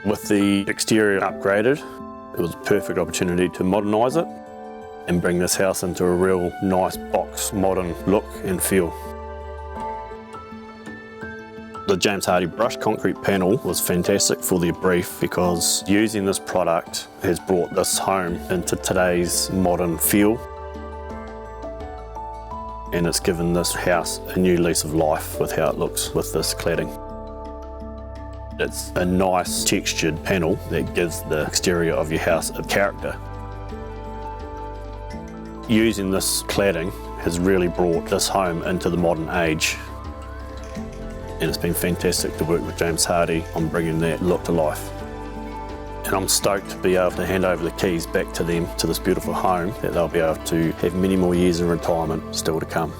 With the exterior upgraded, it was a perfect opportunity to modernise it and bring this house into a real nice box, modern look and feel. The James Hardie brushed concrete panel was fantastic for the brief because using this product has brought this home into today's modern feel, and it's given this house a new lease of life with how it looks with this cladding. It's a nice textured panel that gives the exterior of your house a character. Using this cladding has really brought this home into the modern age, and it's been fantastic to work with James Hardie on bringing that look to life. And I'm stoked to be able to hand over the keys back to them, to this beautiful home that they'll be able to have many more years in retirement still to come.